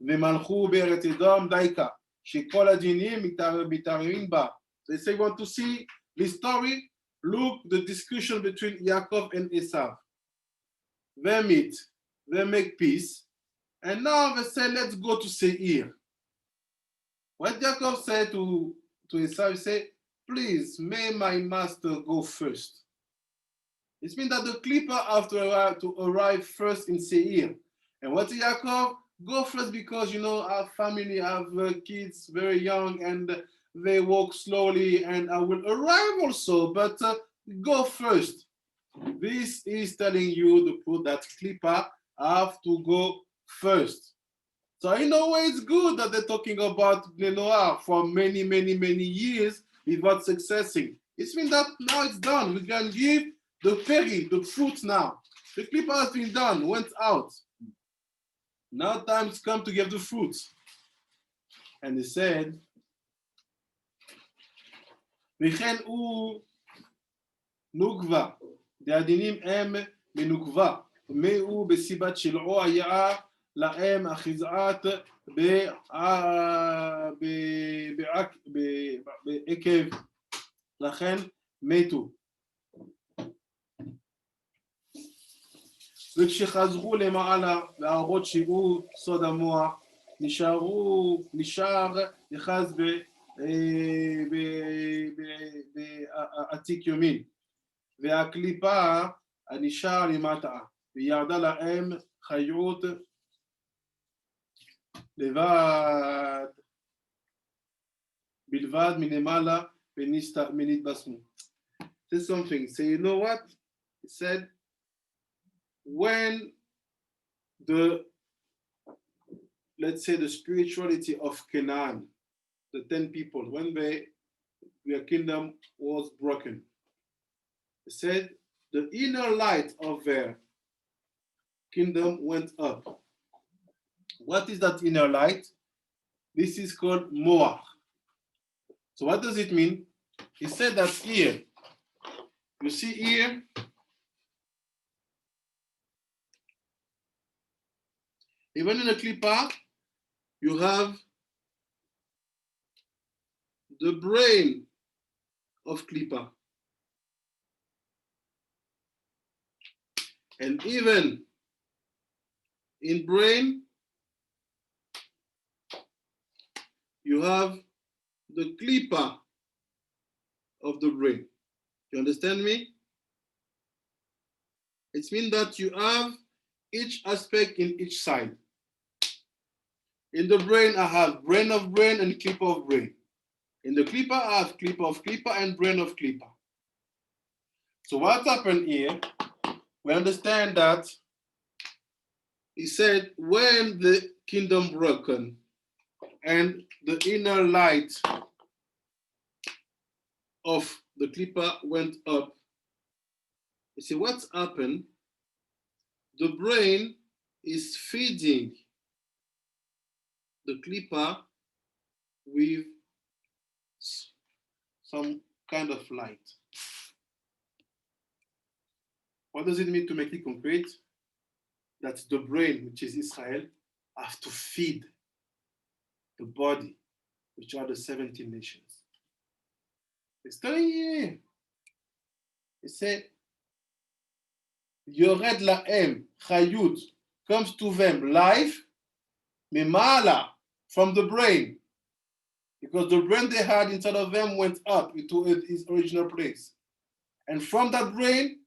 ומלכו בארץ אדום דייקה, שכל הדינים מתערבים בה. They say, want to see the story? Look the discussion between Yaakov and Esav. They meet, they make peace, and now they say, let's go to Seir. What Yaakov said to Esav, he said, please, may my master go first. It means that the klippa have to arrive first in Seir. And what did Yaakov? Go first because, you know, our family have kids very young and they walk slowly and I will arrive also, but go first. This is telling you the proof that klippa have to go first. So in a way it's good that they're talking about Bnei Noah for many years without successing. It means that now it's done. We can give the peri, the fruit now. The klippa has been done, went out. Now time's come to give the fruits. And he said, וכן הוא נוקבה, דהדינים הם מנוקבה, ומהו בסיבת שלעו היה להם אחיזת בעקב, לכן מתו. וכשחזרו למעלה להראות שהוא סוד המוח, נשאר יחז בעתיק יומין, והקליפה הנשאר למטה, וירדה להם חיות לבד, בלבד מנמעלה ונתבשמו. Say something, say, you know what? He said, when let's say the spirituality of Canaan, the 10 people, when their kingdom was broken, it said the inner light of their kingdom went up. What is that inner light? This is called Moach. So what does it mean? He said that here, you see here, even in a klippa, you have the brain of Klippa. And even in brain, you have the Klippa of the brain. You understand me? It means that you have each aspect in each side. In the brain, I have brain of brain and Klippa of brain. In the Klippa, I have Klippa of Klippa and brain of Klippa. So what happened here, we understand that he said, when the kingdom broken and the inner light of the Klippa went up, you see what's happened? The brain is feeding the Klippa with some kind of light. What does it mean to make it concrete? That the brain, which is Israel, have to feed the body, which are the 17 nations. It's telling you. It said, Yored lahem chayut, comes to them life, mimala, from the brain, because the brain they had inside of them went up into its original place, and from that brain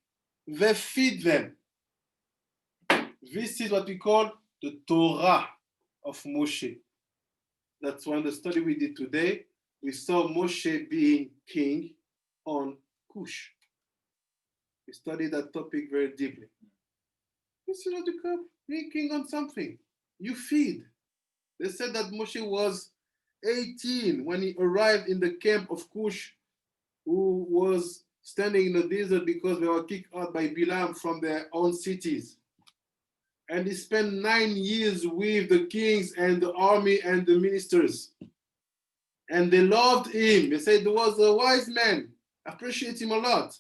they feed them. This is what we call the Torah of Moshe. That's one the study we did today. We saw Moshe being king on Cush. We studied that topic very deeply. This is what you call being king on something. You feed. They said that Moshe was 18 when he arrived in the camp of Cush, who was standing in the desert because they were kicked out by Bilam from their own cities. And he spent 9 years with the kings and the army and the ministers. And they loved him. They said he was a wise man. Appreciate him a lot.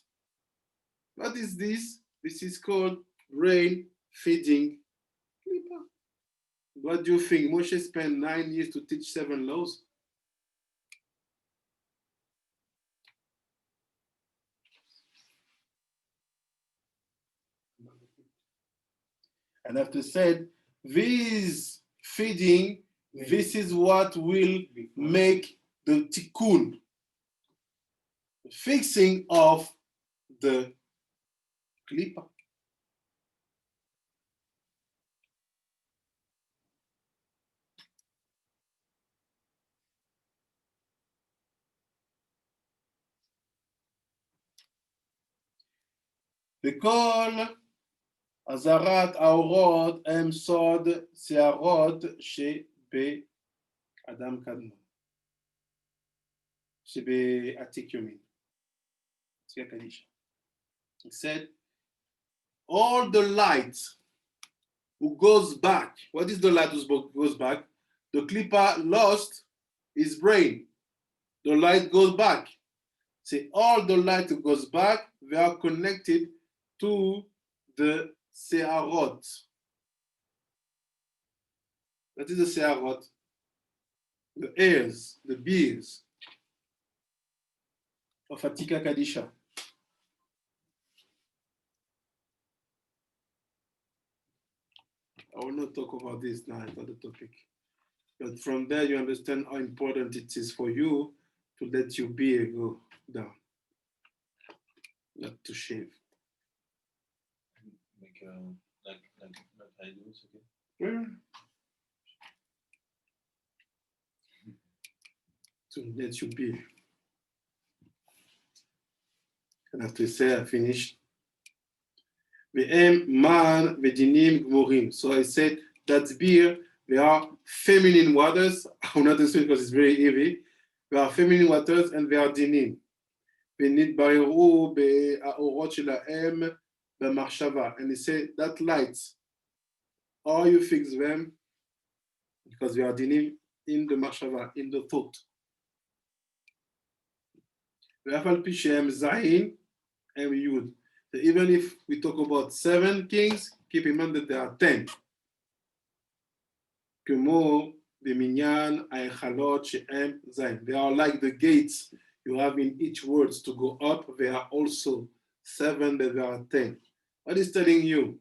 What is this? This is called brain feeding. What do you think? Moshe spent 9 years to teach 7 laws? And after said, this feeding, this is what will make the tikkun, the fixing of the Klippa. וכל אזהרת האורות הם סוד שערות שבאדם קדמון, שבעתיק יומין. He said, all the light who goes back, what is the light who goes back? The Klippa lost his brain. The light goes back. See, all the light who goes back, they are connected to the Seharot. That is the Seharot, the ears, the beers of Atika Kadisha. I will not talk about this now, it's not the topic. But from there, you understand how important it is for you to let your beard go down, not to shave. Like I do it, okay? Yeah. To let you be. And after say I finished. Ve'em man ve'dinim gmorim. So I said that beer, they are feminine waters. I will not explain because it's very heavy. They are feminine waters and they are dinim. ונתבררו באורות שלהם במחשבה. And he said that light, how you fix them, because we are dinim in the מחשבה, in the thought. ואף על פי שהם זין, הם יוד. So even if we talk about 7 kings, keep in mind that there are 10. כמו במניין ההיכלות שהם זין. They are like the gates you have in each words to go up. They are also 7, but there are 10. What is telling you?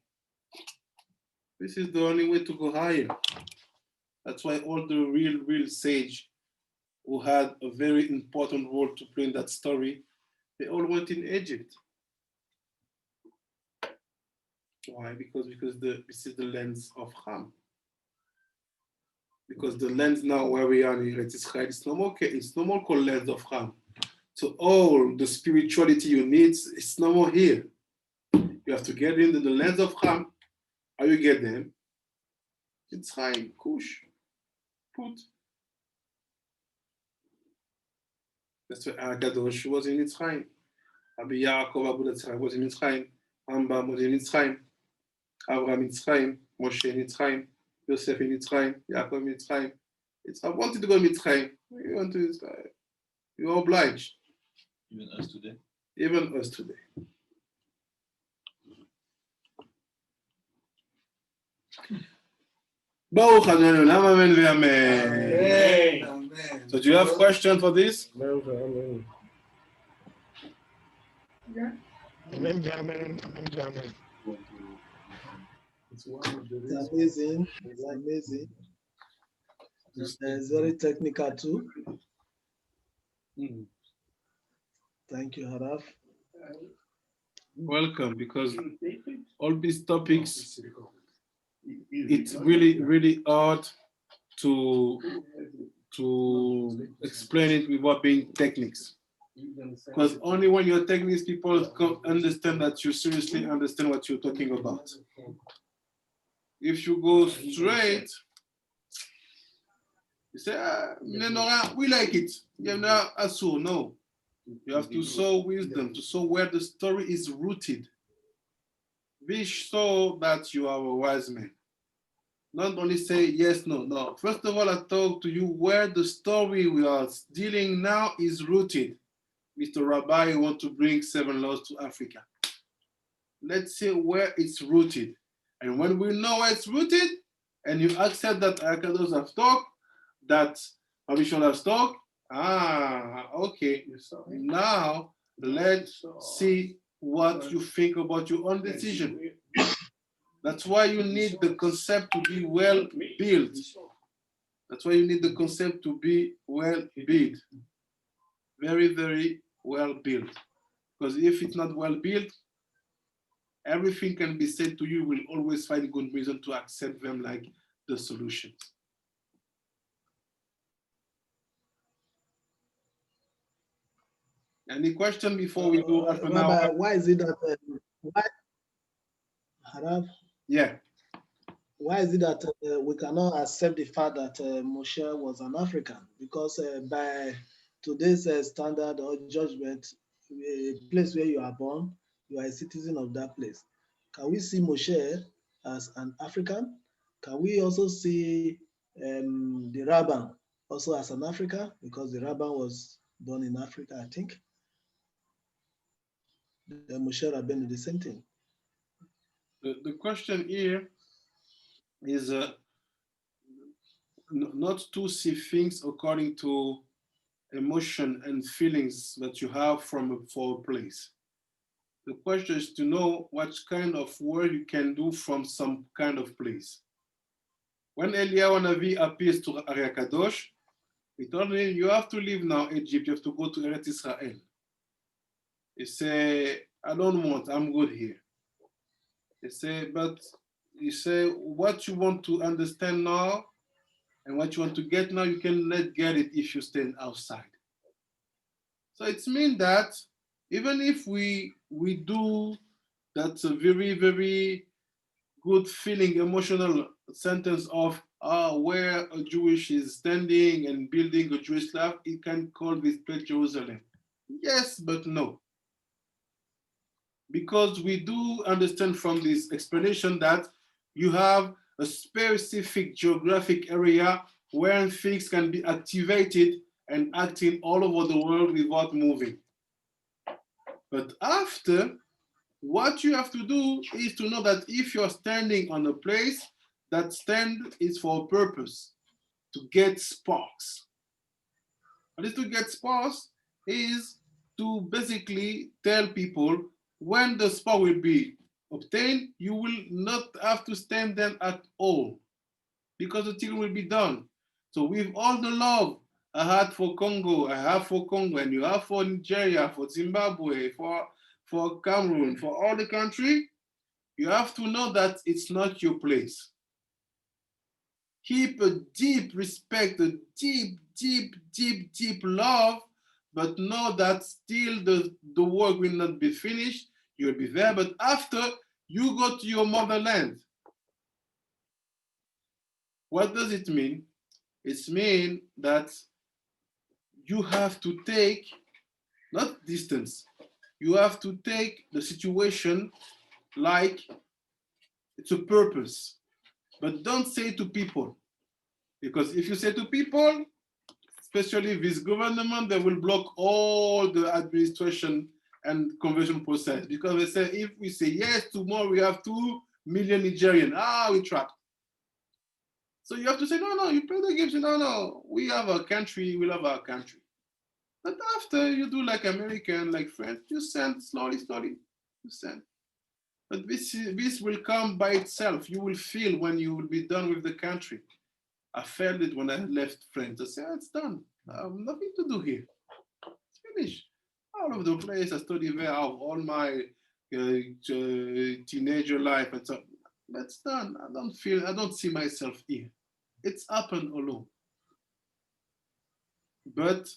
This is the only way to go higher. That's why all the real sage who had a very important role to play in that story, they all went in Egypt. Why? Because this is the lens of Ham. Because the lens now where we are in Eretz Israel, it's no more called lens of Ham. So all the spirituality you need, it's no more here. You have to get into the lens of Ham. How you get them? It's Chaim, Kush, Put. That's why Ari HaKadosh was in Mitzrayim. Rabbi Yaakov Abu Letzrayim was in Mitzrayim. Rambam was in Mitzrayim. Abraham in Mitzrayim. Moshe in Mitzrayim. Yosef in Mitzrayim. Yaakov in Mitzrayim. I wanted to go to Mitzrayim. You want to Israel. You are obliged. Even us today. Even us today. Baruch Adonai, amen v'amen. Amen. So do you have question for this? Amen. Amen. It's amazing. It's amazing. It's very technical too. Thank you, Harav. Welcome, because all these topics, it's really hard to explain it without being techniques. Because only when you're techniques, people understand that you seriously understand what you're talking about. If you go straight, you say, Bnei Noah, we like it. No. You have to sow wisdom, to sow where the story is rooted. Be sure that you are a wise man. Not only say yes, no. First of all, I talk to you where the story we are dealing now is rooted. Mr. Rabbi, you want to bring 7 laws to Africa. Let's see where it's rooted. And when we know where it's rooted, and you accept that Ari HaKadosh have talked, that Rabbi Shon has talked, okay. Now let's see what you think about your own decision. That's why you need the concept to be well built. That's why you need the concept to be well built. Very, very well built. Because if it's not well built, everything can be said to you, you will always find good reason to accept them like the solutions. Any question before we go half an hour? Rabbi, why is it that Harav? Yeah. Why is it that we cannot accept the fact that Moshe was an African? Because by today's standard or judgment, a place where you are born, you are a citizen of that place. Can we see Moshe as an African? Can we also see the Rabban also as an African? Because the Rabban was born in Africa, I think. The Moshe Rabbeinu, the same thing. The question here is not to see things according to emotion and feelings that you have for a place. The question is to know what kind of work you can do from some kind of place. When Eliyahu Navi appears to Ari HaKadosh, he told him, you have to leave now Egypt, you have to go to Eretz Israel. He said, I don't want, I'm good here. He said, but you say what you want to understand now and what you want to get now, you can not get it if you stand outside. So it means that even if we do, that's a very, very good feeling, emotional sentence of where a Jewish is standing and building a Jewish life, it can call this place Jerusalem. Yes, but no. Because we do understand from this explanation that you have a specific geographic area where things can be activated and acting all over the world without moving. But after, what you have to do is to know that if you're standing on a place, that stand is for a purpose. to get sparks. And this to get sparks is to basically tell people when the spark will be obtained, you will not have to stand them at all because the thing will be done. So with all the love I had for Congo, I have for Congo, and you have for Nigeria, for Zimbabwe, for Cameroon, for all the country, you have to know that it's not your place. Keep a deep respect, a deep, deep, deep, deep love, but know that still the work will not be finished. You'll be there, but after you go to your motherland. What does it mean? It means that you have to take, not distance, you have to take the situation like it's a purpose, but don't say to people, because if you say to people, especially this government, they will block all the administration and conversion process, because they say, if we say yes, tomorrow we have 2 million Nigerians, we trapped. So you have to say, no, you play the game, say, no, we have our country, we love our country. But after you do like American, like French, you send slowly, you send. But this will come by itself. You will feel when you will be done with the country. I felt it when I left France. I said, it's done. I have nothing to do here. It's finished. All over the place, I studied there, all my teenager life and so. That's done. I don't see myself here. It's happened alone. But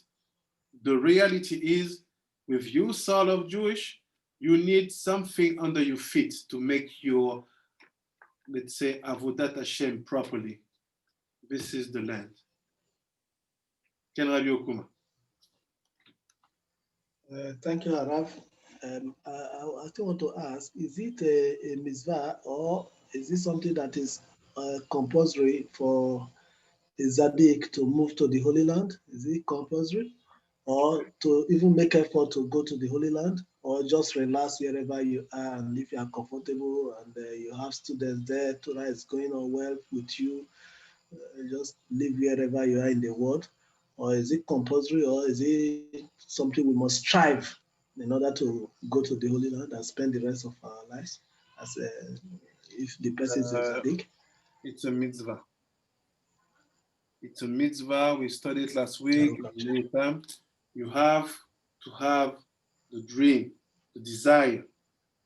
the reality is, with you, soul of Jewish, you need something under your feet to make your, let's say, Avodat Hashem properly. This is the land. Ken Rabbi Okuma. Thank you, Harav. I still want to ask, is it a mitzvah or is it something that is compulsory for a Zadik to move to the Holy Land? Is it compulsory? Or to even make effort to go to the Holy Land? Or just relax wherever you are, and if you are comfortable and you have students there, Torah is going on well with you, just live wherever you are in the world? Or is it compulsory, or is it something we must strive in order to go to the Holy Land and spend the rest of our lives as if the person is a Zadik? It's a mitzvah. It's a mitzvah. We studied last week. You have to have the dream, the desire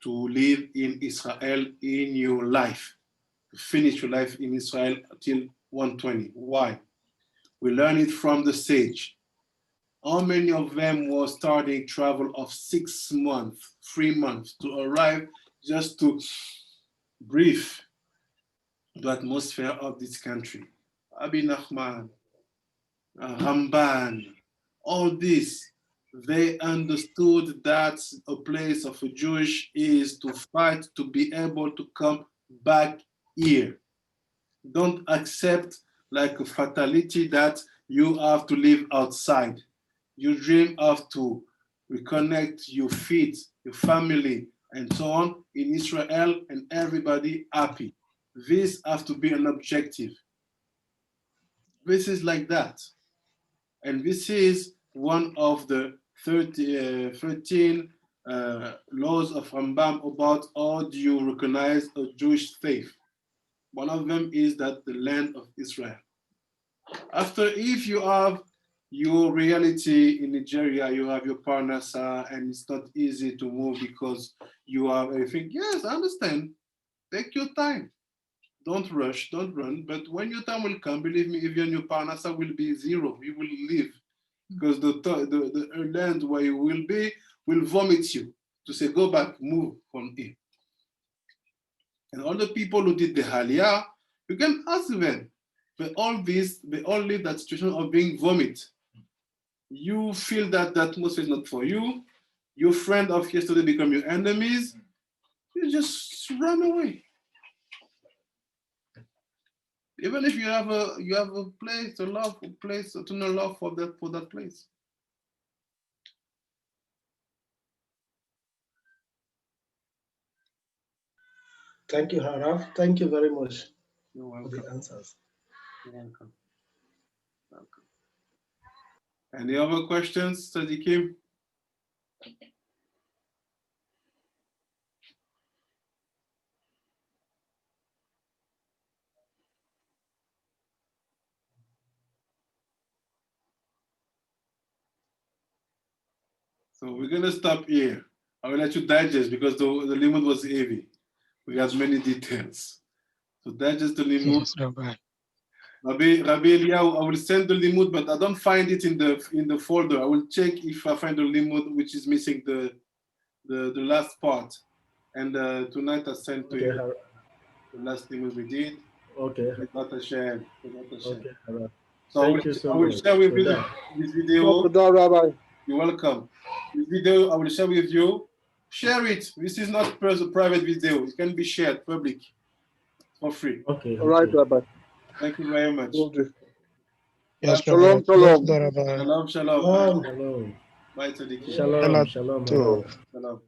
to live in Israel in your life, to finish your life in Israel until 120. Why? We learn it from the sage. How many of them were starting travel of 6 months, 3 months to arrive just to breathe the atmosphere of this country? Abi Nachman, Ramban, all this, they understood that a place of a Jewish is to fight to be able to come back here. Don't accept like a fatality that you have to live outside. You dream of to reconnect your feet, your family, and so on in Israel, and everybody happy. This has to be an objective. This is like that. And this is one of the 13 laws of Rambam about how do you recognize a Jewish faith. One of them is that the land of Israel. After, if you have your reality in Nigeria, you have your parnasa, and it's not easy to move because you have everything. Yes, I understand. Take your time. Don't rush, don't run. But when your time will come, believe me, even your parnasa will be zero. You will live. Because the land where you will be will vomit you to say, go back, move from here. And all the people who did the Aliyah, you can ask them. But all this, they all live that situation of being vomit. You feel that the atmosphere is not for you. Your friend of yesterday become your enemies. You just run away. Even if you have a place, a love place, to know love for that place. Thank you, Harav. Thank you very much You're for welcome. the answers. You're welcome. Any other questions, Tzadikim? So we're gonna stop here. I will let you digest because the limud was heavy. We got many details. So digest the limud. Yes, Rabbi. Rabbi Eliyahu, I will send the limud, but I don't find it in the folder. I will check if I find the limud which is missing the last part. And tonight I sent to you the last limud we did. Okay. Without a shame. Okay. So Thank you so I will much. share with you Toda. this video. Toda, Rabbi. You're welcome. This video I will share with you. Share it. This is not a private video. It can be shared public for free. Okay. All right, Rabbi. Thank you very much. Will do. Yes, Shalom, Rabbi. shalom. Yes, Rabbi. Shalom, shalom. Shalom. Bye. Bye, Tzadiki. Shalom. Shalom. Shalom. Shalom.